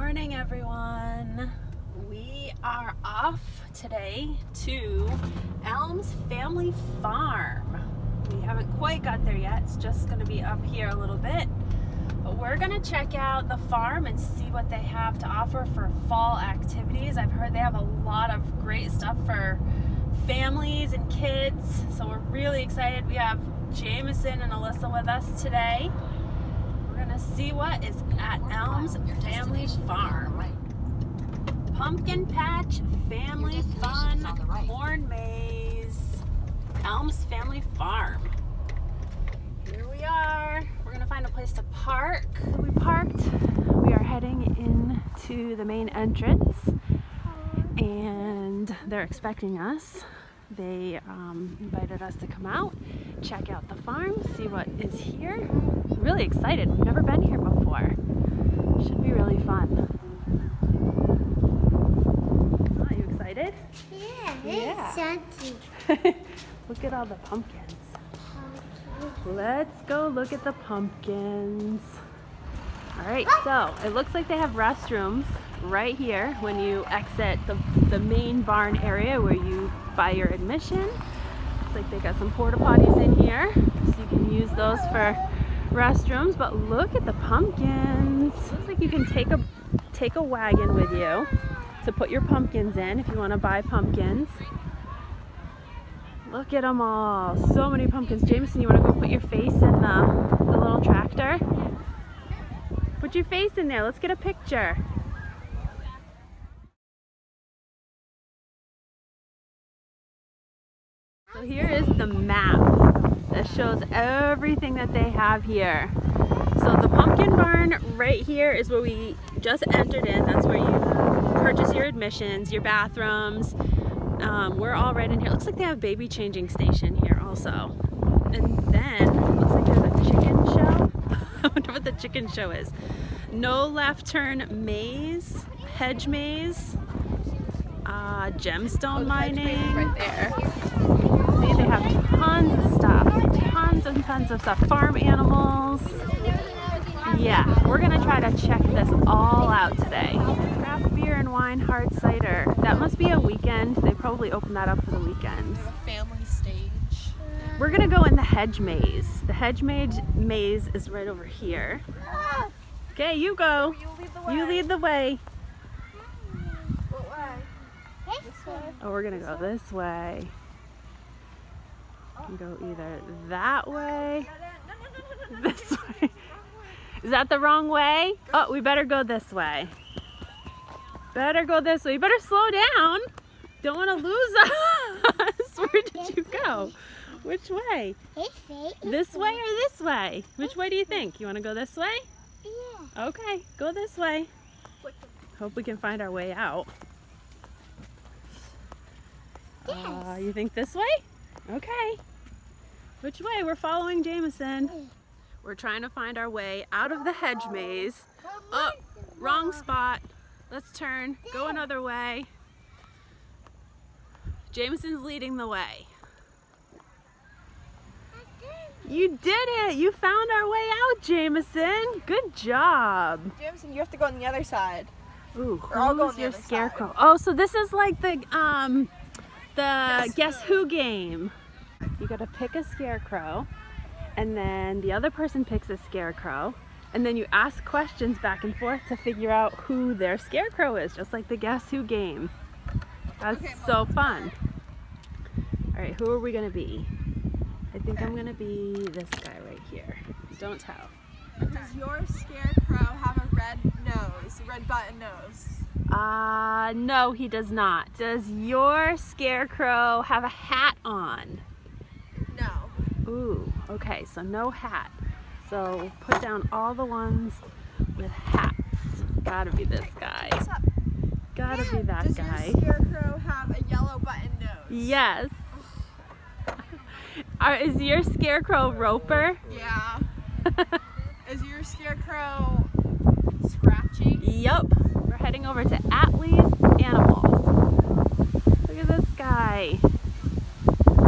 morning, everyone. We are off today to Ellms Family Farm. We haven't quite got there yet. It's just going to be up here a little bit. But we're going to check out the farm and see what they have to offer for fall activities. I've heard they have a lot of great stuff for families and kids. So we're really excited. We have Jameson and Alyssa with us today. We're going to see what is at Ellms Family Farm. Pumpkin patch, family fun, corn maze, Ellms Family Farm. Here we are. We're going to find a place to park. So we parked. We are heading into the main entrance and they're expecting us. They invited us to come out, check out the farm, see what is here. Really excited. We've never been here before. Should be really fun. Oh, you excited? Yeah. Look at all the pumpkins. Let's go look at the pumpkins. All right, so it looks like they have restrooms right here when you exit the main barn area where you buy your admission. Looks like they got some porta potties in here, so you can use those for restrooms. But look at the pumpkins. Looks like you can take a wagon with you to put your pumpkins in if you want to buy pumpkins. Look at them all. So many pumpkins. Jameson, you want to go put your face in the little tractor? Put your face in there. Let's get a picture. So here is the map that shows everything that they have here. So the pumpkin barn right here is where we just entered in. That's where you purchase your admissions, your bathrooms. We're all right in here. Looks like they have a baby changing station here also. And then, looks like there's a chicken show. I wonder what the chicken show is. No left turn maze, hedge maze, gemstone mining. Right there. See, they have tons of stuff. Tons and tons of stuff. Farm animals. Yeah, we're gonna try to check this all out today. Craft beer and wine, hard cider. That must be a weekend. They probably open that up for the weekends. Family stage. We're gonna go in the hedge maze. The hedge maze is right over here. Okay, you go. You lead the way. What way? This way? Oh, we're gonna go this way. You go either that way, this way. Is that the wrong way? Oh, we better go this way. Better go this way. You better slow down. Don't want to lose us. Where did you go? Which way? This way or this way? Which way do you think? You want to go this way? Yeah. Okay, go this way. Hope we can find our way out. You think this way? Okay. Which way? We're following Jameson. We're trying to find our way out of the hedge maze. Oh, wrong spot. Let's turn. Go another way. Jameson's leading the way. You did it! You found our way out, Jameson. Good job. Jameson, you have to go on the other side. Ooh, I'll go on who's the your other scarecrow? side. Oh, so this is like the Guess Who game. You gotta pick a scarecrow, and then the other person picks a scarecrow, and then you ask questions back and forth to figure out who their scarecrow is, just like the Guess Who game. That's so fun. All right, who are we gonna be? I think I'm gonna be this guy right here. Don't tell. Does your scarecrow have a red nose, a red button nose? No, he does not. Does your scarecrow have a hat on? No. Ooh, okay, so no hat. So put down all the ones with hats. Gotta be this guy. What's up? Gotta be that Does guy. your scarecrow have a yellow button nose? Yes. Is your scarecrow Roper? Yeah. Is your scarecrow scratching? Yup. We're heading over to Atlee's Animals. Look at this guy.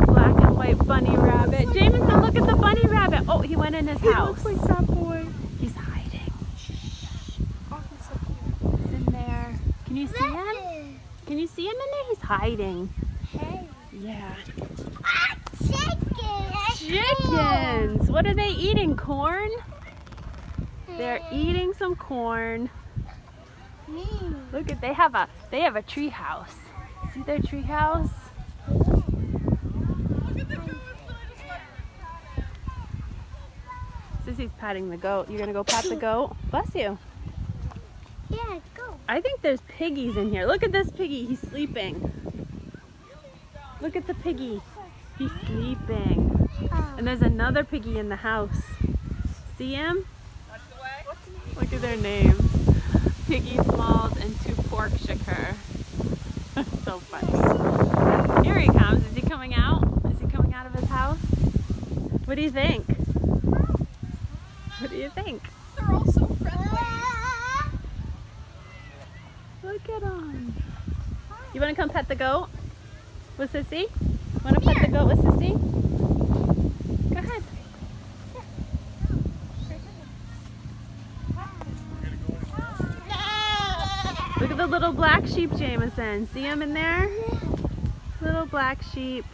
Black and white bunny rabbit. Jameson, look at the bunny rabbit. Oh, he went in his house. He looks like that boy. He's hiding. Oh, he's so cute. Can you see him? Can you see him in there? He's hiding. Hey. Yeah. Chickens. Chickens! What are they eating? Corn? They're eating some corn. Look at they have a tree house. See their tree house? Sissy's patting the goat. You gonna go pat the goat? Bless you. Yeah, go. I think there's piggies in here. Look at this piggy. He's sleeping. Look at the piggy. He's sleeping. And there's another piggy in the house. See him? Look at their names. Piggy Smalls and Two Pork Shaker. So funny. Here he comes. Is he coming out? Is he coming out of his house? What do you think? What do you think? They're all so friendly. Look at him. You want to come pet the goat with Sissy? Want to pet the goat with Sissy? Go ahead. Look at the little black sheep, Jameson. See him in there? Little black sheep.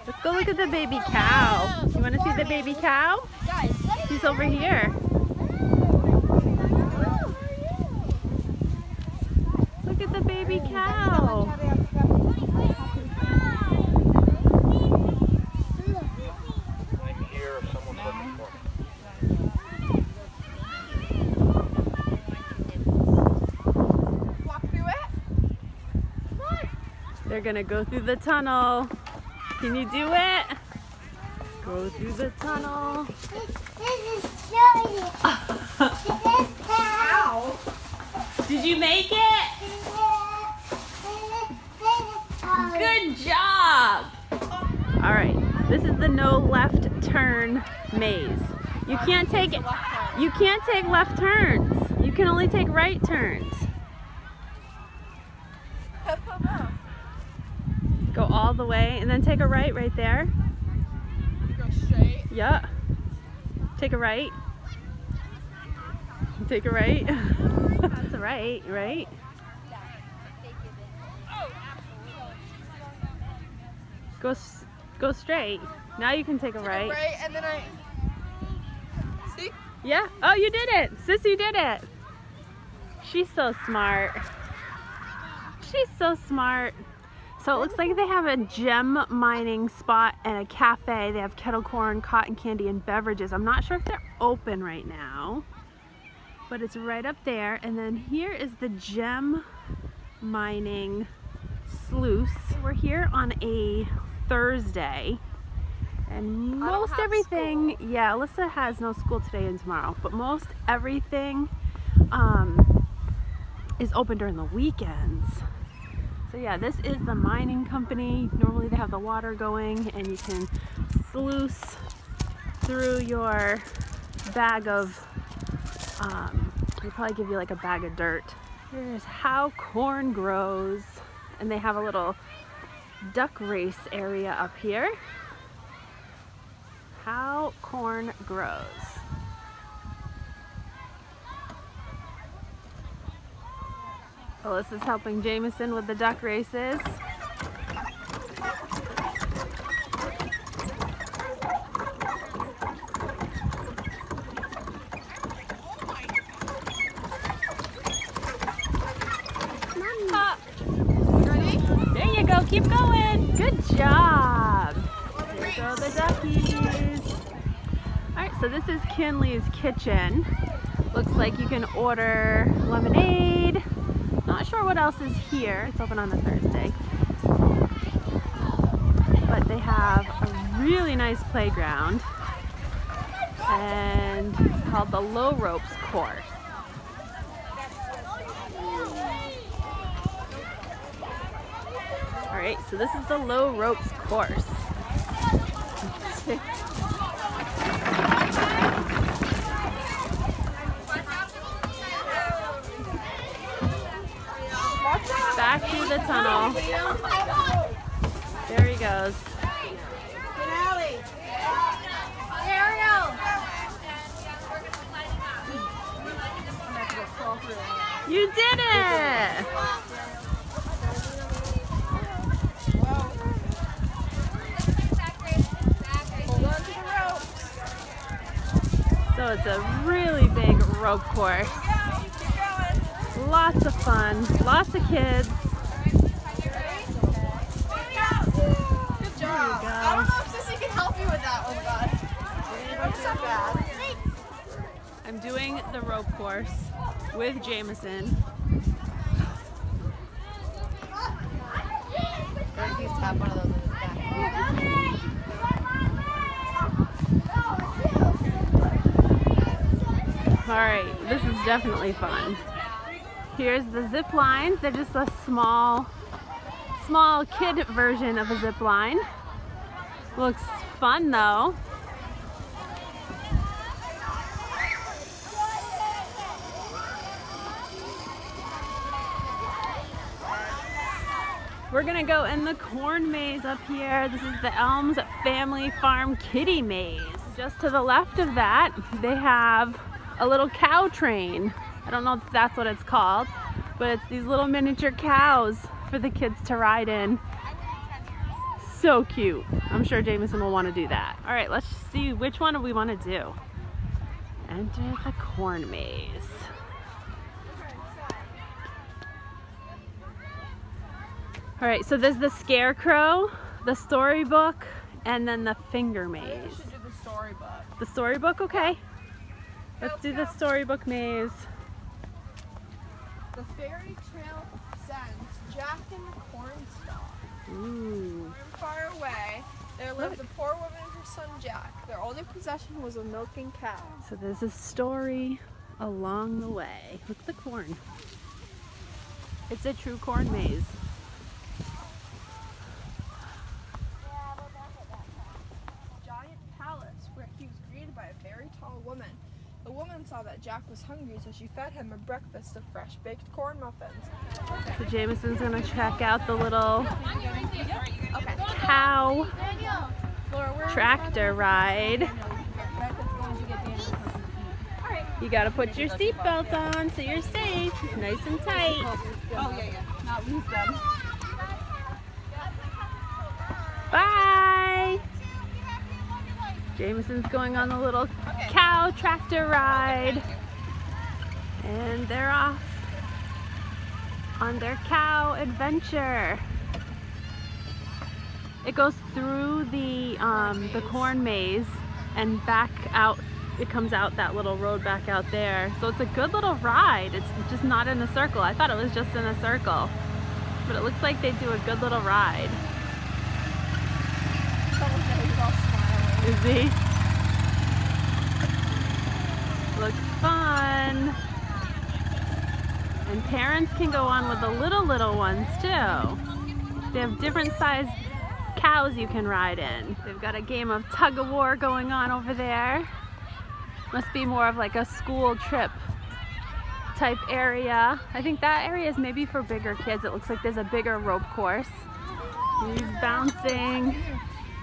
Let's go look at the baby cow. You want to see the baby cow? He's over here. Look at the baby cow. They're gonna go through the tunnel. Can you do it? Go through the tunnel. Did you make it? Good job. All right, this is the no left turn maze. You can't take left turns. You can only take right turns. Go all the way and then take a right there. Go straight. Yeah. Take a right. Take a right. That's a right, right? Go straight. Now you can take a right. Right, and then I see. Yeah. Oh, you did it. Sissy did it. She's so smart. She's so smart. So it looks like they have a gem mining spot and a cafe. They have kettle corn, cotton candy, and beverages. I'm not sure if they're open right now, but it's right up there. And then here is the gem mining sluice. We're here on a Thursday, and most everything, yeah, Alyssa has no school today and tomorrow, but most everything is open during the weekends. So yeah, this is the mining company. Normally they have the water going and you can sluice through your bag of, they probably give you like a bag of dirt. Here's how corn grows. And they have a little duck race area up here. How corn grows. Alyssa's helping Jameson with the duck races. Ready? There you go, keep going. Good job. There go the duckies. Alright, so this is Kinley's kitchen. Looks like you can order lemonade. Not sure what else is here. It's open on a Thursday. But they have a really nice playground. And it's called the Low Ropes Course. Alright, so this is the Low Ropes Course. Back through the tunnel. There he goes. You did it! Hold on to the rope. So it's a really big rope course. Keep going. Lots of fun, lots of kids. Good job. I don't know if Sissy can help you with that one, bud. It's not bad. I'm doing the rope course with Jameson. Please tap one of those in his back. All right, this is definitely fun. Here's the zip lines. They're just a small kid version of a zip line. Looks fun though. We're gonna go in the corn maze up here. This is the Ellms Farm Kiddie Maze. Just to the left of that, they have a little cow train. I don't know if that's what it's called, but it's these little miniature cows for the kids to ride in. So cute. I'm sure Jameson will want to do that. All right, let's see which one do we want to do. Enter the corn maze. All right, so there's the scarecrow, the storybook, and then the finger maze. We should do the storybook. The storybook, okay. Let's do the storybook maze. The fairy trail sends Jack and the cornstalk. Ooh. From far away, there lived a poor woman and her son Jack. Their only possession was a milking cow. So there's a story along the way. Look at the corn. It's a true corn maze. Giant palace where he was greeted by a very tall woman. The woman saw that Jack was hungry, so she fed him a breakfast of fresh baked corn muffins. So Jameson's gonna check out the little cow tractor ride. You gotta put your seatbelt on so you're safe, nice and tight. Oh yeah, not lose them. Bye! Jameson's going on the little cow tractor ride. And they're off on their cow adventure. It goes through the corn maze and back out. It comes out that little road back out there. So it's a good little ride. It's just not in a circle. I thought it was just in a circle. But it looks like they do a good little ride. Is he? Looks fun. And parents can go on with the little ones too. They have different sized cows you can ride in. They've got a game of tug-of-war going on over there. Must be more of like a school trip type area. I think that area is maybe for bigger kids. It looks like there's a bigger rope course. He's bouncing.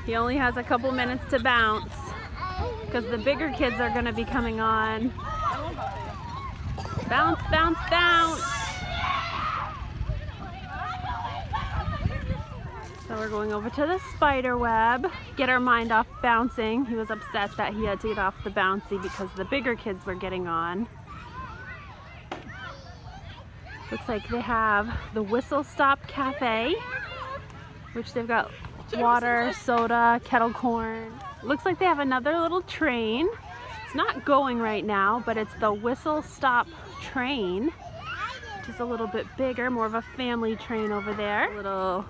He only has a couple minutes to bounce because the bigger kids are gonna be coming on. Bounce, bounce, bounce. So we're going over to the spider web, get our mind off bouncing. He was upset that he had to get off the bouncy because the bigger kids were getting on. Looks like they have the Whistle Stop Cafe, which they've got water, soda, kettle corn. Looks like they have another little train. It's not going right now, but it's the Whistle Stop train, which is a little bit bigger, more of a family train over there. A little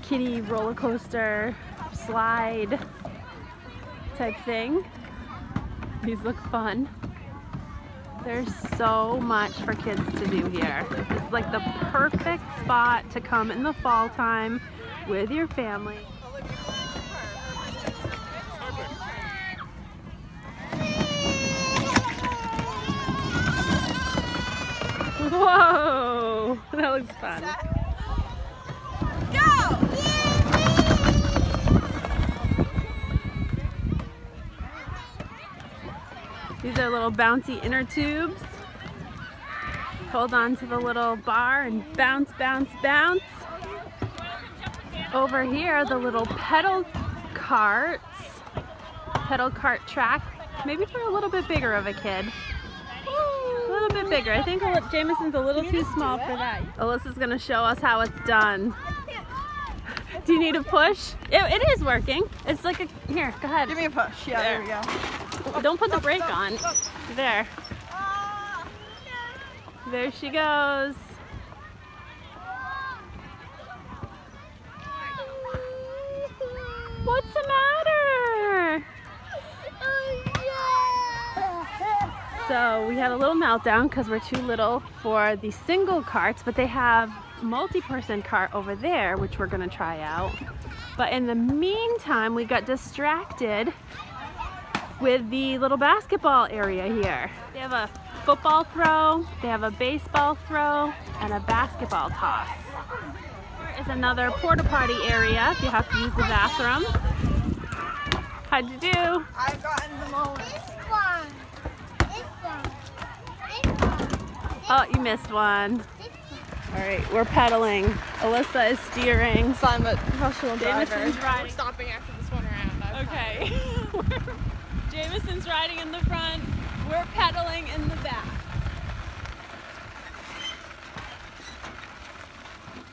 kiddie roller coaster slide type thing. These look fun. There's so much for kids to do here. It's like the perfect spot to come in the fall time with your family. Whoa, that looks fun. Go! These are little bouncy inner tubes. Hold on to the little bar and bounce, bounce, bounce. Over here, the little pedal cart track, maybe for a little bit bigger of a kid. A little bit bigger. I think Jameson's a little too small for that. Alyssa's gonna show us how it's done. Do you need a push? It is working. It's like a, here, go ahead. Give me a push. Yeah, there we go. Don't put the brake on. There. There she goes. What's the matter? So we had a little meltdown because we're too little for the single carts, but they have multi-person cart over there, which we're gonna try out. But in the meantime, we got distracted with the little basketball area here. They have a football throw, they have a baseball throw, and a basketball toss. Here is another porta potty area if you have to use the bathroom. How'd you do? I've gotten them all. Oh, you missed one. All right, we're pedaling. Alyssa is steering. So I'm a professional driver. Jameson's riding. We're stopping after this one round. Okay. Jameson's riding in the front. We're pedaling in the back.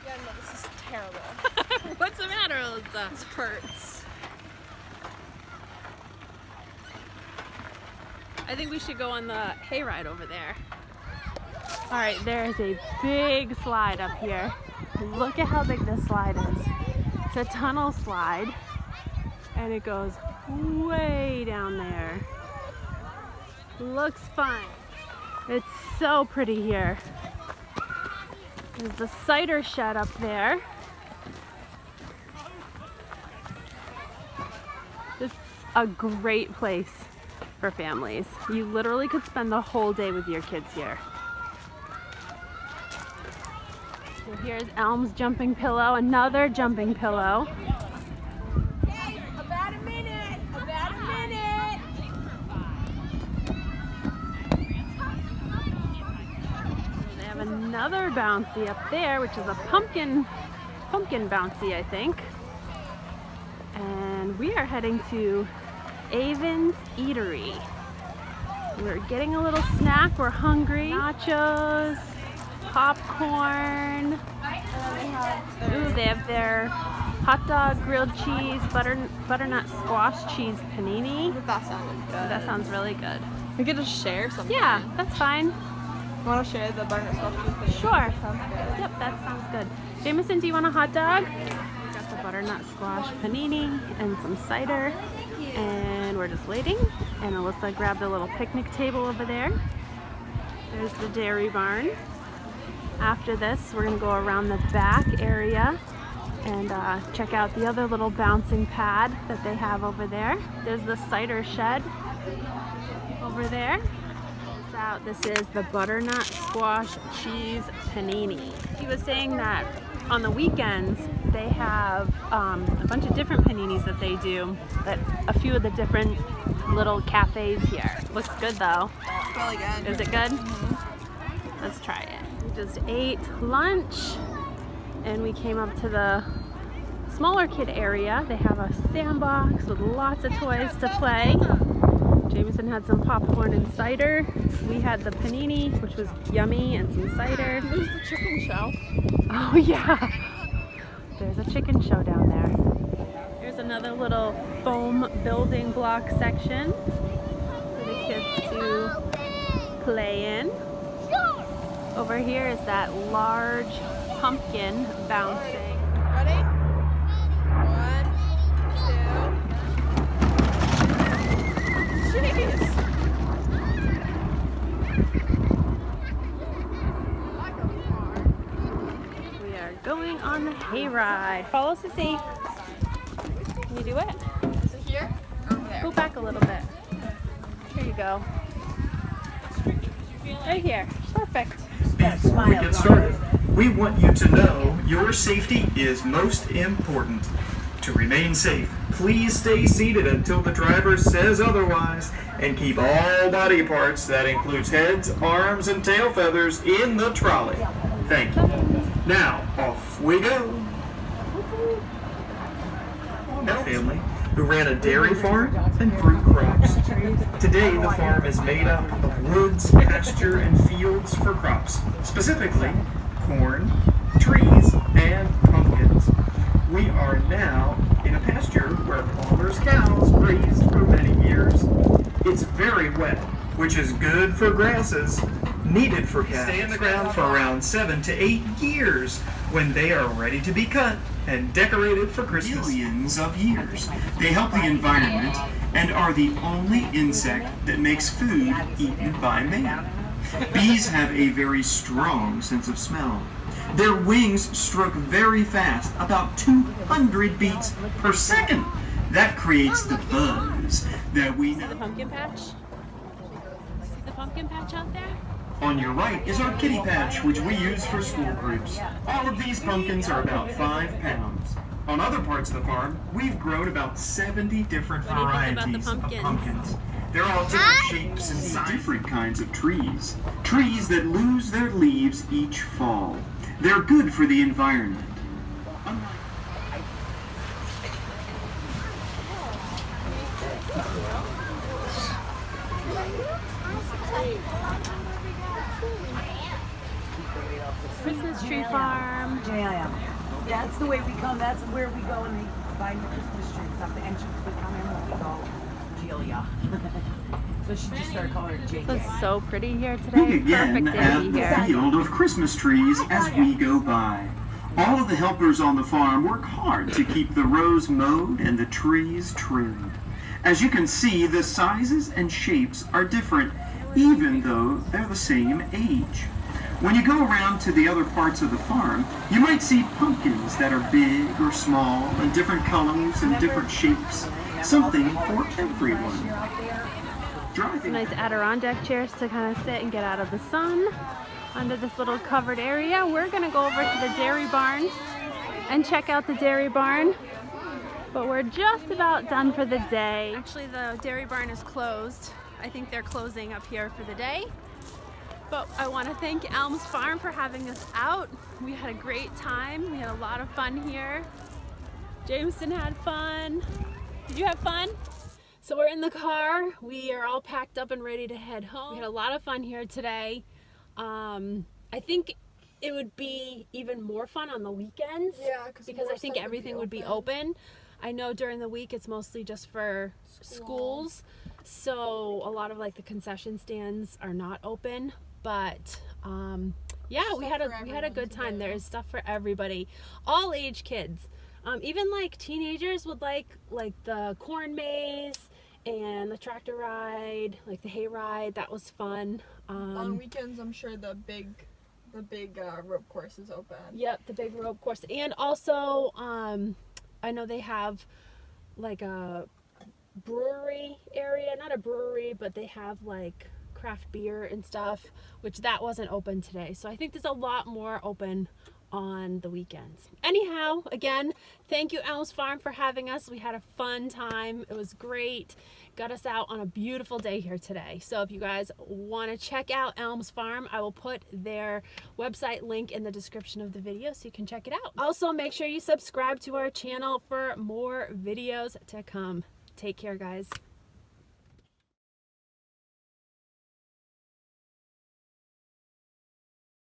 Yeah, no, this is terrible. What's the matter, Alyssa? This hurts. I think we should go on the hayride over there. All right, there is a big slide up here. Look at how big this slide is. It's a tunnel slide, and it goes way down there. Looks fun. It's so pretty here. There's the cider shed up there. This is a great place for families. You literally could spend the whole day with your kids here. So here's Ellms jumping pillow, another jumping pillow. About a minute. About a minute. They have another bouncy up there, which is a pumpkin bouncy, I think. And we are heading to Ellms Eatery. We're getting a little snack. We're hungry. Nachos, popcorn. Ooh, they have their hot dog, grilled cheese, butternut squash cheese panini. That sounded good. That sounds really good. We could just share something. Yeah, that's fine. You want to share the butternut squash cheese panini? Sure. That sounds good. Yep, that sounds good. Jameson, do you want a hot dog? We got the butternut squash panini and some cider. And we're just waiting. And Alyssa grabbed a little picnic table over there. There's the dairy barn. After this, we're gonna go around the back area and check out the other little bouncing pad that they have over there. There's the cider shed over there. This is the butternut squash cheese panini. He was saying that on the weekends they have a bunch of different paninis that they do at a few of the different little cafes here. Looks good though. It's really good. Is it good? Mm-hmm. Let's try it. We just ate lunch and we came up to the smaller kid area. They have a sandbox with lots of toys to play. Jameson had some popcorn and cider. We had the panini, which was yummy, and some cider. There's the chicken show. Oh yeah, there's a chicken show down there. Here's another little foam building block section for the kids to play in. Over here is that large pumpkin bouncing. Ready? 1, 2. Jeez. We are going on the hayride. Follow Sissy. Can you do it? Is it here? Over there. Go back a little bit. Here you go. Right here. Perfect. Before we get started, we want you to know your safety is most important. To remain safe, please stay seated until the driver says otherwise, and keep all body parts, that includes heads, arms, and tail feathers, in the trolley. Thank you. Now, off we go. A family who ran a dairy farm and grew crops. Today, the farm is made up of woods, pasture, and fields for crops, specifically corn, trees, and pumpkins. We are now in a pasture where farmers' cows grazed for many years. It's very wet, which is good for grasses, needed for cows. Stay in the ground for around 7 to 8 years when they are ready to be cut and decorated for Christmas. Billions of years. They help the environment and are the only insect that makes food eaten by man. Bees have a very strong sense of smell. Their wings stroke very fast, about 200 beats per second. That creates the buzz that we know. See the pumpkin patch? See the pumpkin patch out there? On your right is our kitty patch, which we use for school groups. All of these pumpkins are about 5 pounds. On other parts of the farm, we've grown about 70 different varieties of pumpkins. They're all different shapes and sizes. Different kinds of trees. Trees that lose their leaves each fall. They're good for the environment. Christmas tree farm. JIM. That's the way we come. That's where we go and we buy the Christmas trees. At the entrance we come in when we go. Julia. So she just started calling her JJ. It's so pretty here Look today. again Perfect day at to be the here. field of Christmas trees as we go by. All of the helpers on the farm work hard to keep the rows mowed and the trees trimmed. As you can see, the sizes and shapes are different, even though they're the same age. When you go around to the other parts of the farm, you might see pumpkins that are big or small and different colors and different shapes. Something for everyone. Driving. Nice Adirondack chairs to kind of sit and get out of the sun under this little covered area. We're gonna go over to the dairy barn and check out the dairy barn, but we're just about done for the day. Actually, the dairy barn is closed. I think they're closing up here for the day. But I want to thank Ellms Farm for having us out. We had a great time. We had a lot of fun here. Jameson had fun. Did you have fun? So we're in the car. We are all packed up and ready to head home. We had a lot of fun here today. I think it would be even more fun on the weekends. Yeah, because I think everything would be open. I know during the week it's mostly just for schools. So a lot of like the concession stands are not open. But yeah, we had a good time. There is stuff for everybody, all age kids, even like teenagers would like the corn maze and the tractor ride, like the hayride. That was fun. On weekends, I'm sure the big rope course is open. Yep, the big rope course, and also I know they have like a brewery area, not a brewery, but they have like craft beer and stuff, which that wasn't open today. So I think there's a lot more open on the weekends. Anyhow, again, thank you Ellms Farm for having us. We had a fun time. It was great. Got us out on a beautiful day here today. So if you guys want to check out Ellms Farm, I will put their website link in the description of the video so you can check it out. Also, make sure you subscribe to our channel for more videos to come. Take care, guys.